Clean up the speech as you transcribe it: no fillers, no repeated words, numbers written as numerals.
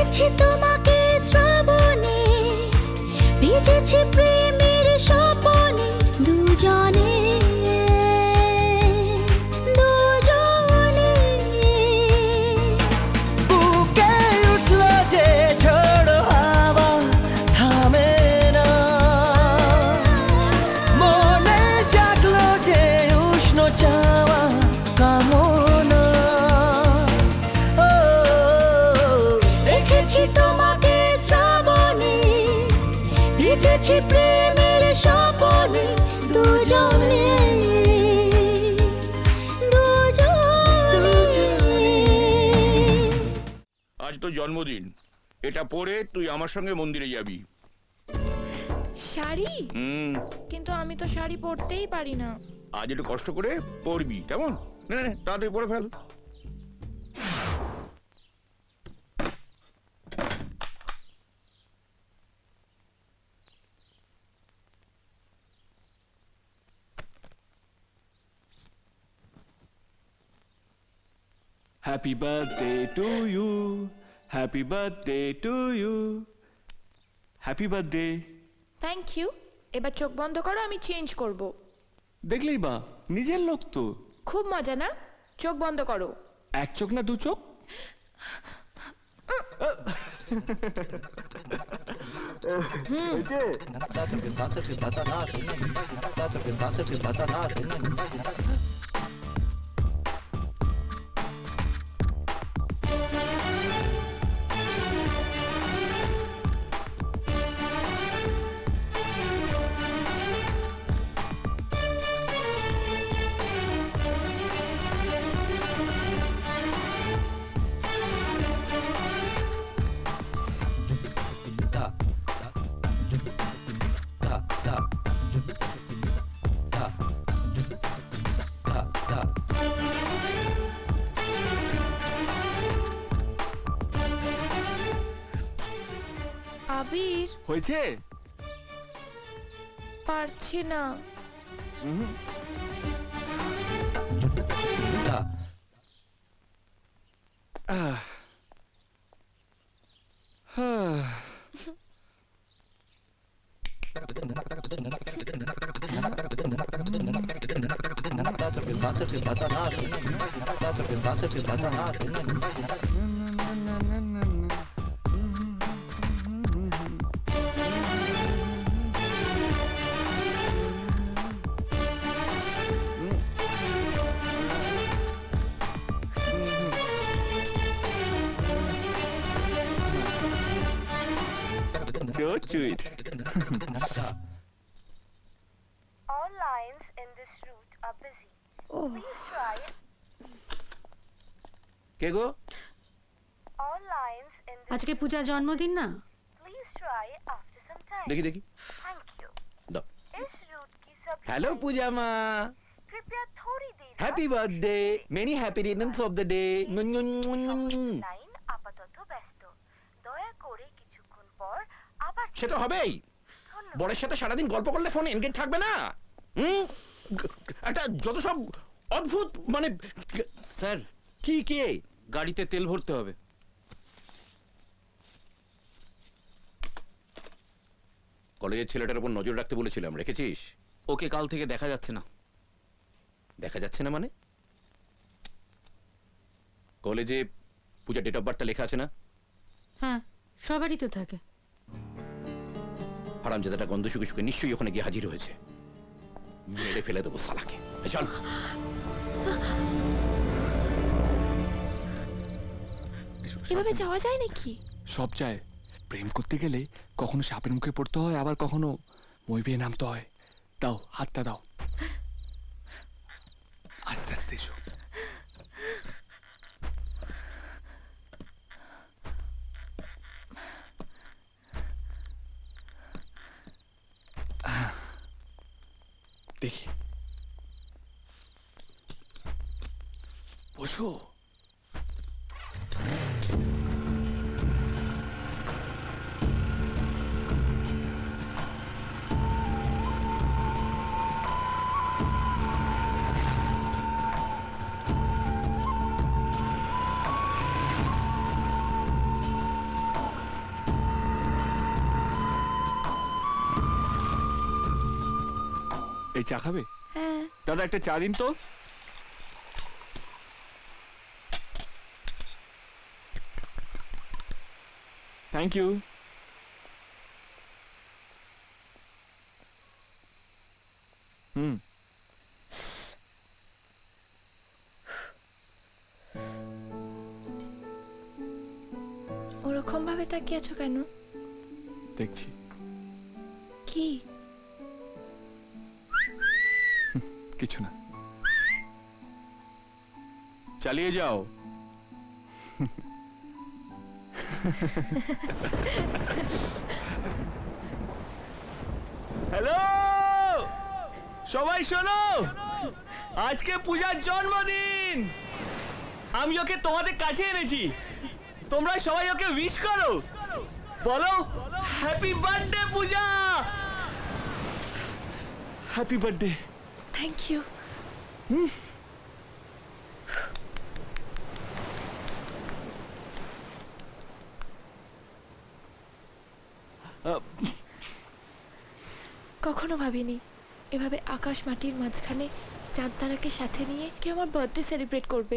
দেখেছি তোমাকে শ্রাবণে, ভিজেছি প্রেমের স্বপনে, দুজনে দুজনে। বুকে উঠলো যে ঝড় হাওয়া থামে না, মনে জাগলো যে উষ্ণ চাওয়া কামনা। ও দেখেছি তোমাকে শ্রাবণে, ভিজেছি প্রেমের স্বপনে, দুজনে দুজনে। আজ তো জন্মদিন, এটা পরে তুই আমার সঙ্গে মন্দিরে যাবি। শাড়ি? কিন্তু আমি তো শাড়ি পরতেই পারি না। আজ একটু কষ্ট করে পরবি, কেমন? না না তাড়াতাড়ি পরে fail. Happy birthday to you. Happy birthday to you. Happy birthday. Thank you. এবার চোখ বন্ধ করো, আমি চেঞ্জ করব। দেখলেই বা নিজের লোক তো। খুব মজা না? চোখ বন্ধ করো। এক চোখ না দু চোখ? আবির, হয়েছে? পারছি না। So sweet. All lines in this route are busy. Please try it. K go? All lines in this আজকে পূজার জন্মদিন না? please try after some time. দেখি দেখি। Thank you. দাও। इस रूट की सभी হ্যালো लाइनें পূজা মা, कृपया थोड़ी देर হ্যাপি बाद birthday, many happy Returns of the day. Line আপাতত ব্যস্ত। দয়া করে কিছুক্ষণ পর আবার সে তো হবেই, বরের সাথে সারাদিন গল্প করলে ফোন এনগেজ থাকবে না। একটা যত সব অদ্ভুত মানে। স্যার, কি কে? গাড়িতে তেল ভরতে হবে। কলেজের ছেলেটার উপর নজর রাখতে বলেছিলাম, রেখেছিস? ওকে কাল থেকে দেখা যাচ্ছে না। দেখা যাচ্ছে না মানে? কলেজে পূজা ডেট অফ বার্থটা লেখা আছে না? হ্যাঁ, সবারই তো থাকে। হারামজাদাটা গন্ধ শুকে শুকে নিশ্চয়ই ওখানে গিয়ে হাজির হয়েছে। মেরে ফেলে দেবো শালাকে। এই চল। এভাবে যাওয়া যায় নাকি? সব যায়। প্রেম করতে গেলে কখনো সাপের মুখে পড়তে হয়, আবার কখনো মই বেয়ে নামতে হয়। দাও, হাতটা দাও। আস্তে আস্তে এসো। দেখি, বসো। এই চা খাবে? হ্যাঁ। দাদা একটা চা দিন তো। Thank you. হুম। ওরকম ভাবে তাকিয়ে আছো কেন? দেখছি। কি? কিছু না, চালিয়ে যাও। হ্যালো সবাই শোনো, আজকে পূজার জন্মদিন। আমি ওকে তোমাদের কাছে এনেছি, তোমরা সবাই ওকে উইশ করো, বলো happy birthday Puja, happy birthday. Thank you. কখনো ভাবিনি এভাবে আকাশ মাটির মাঝখানে চাঁদ তারাকে সাথে নিয়ে কেউ আমার বার্থডে সেলিব্রেট করবে।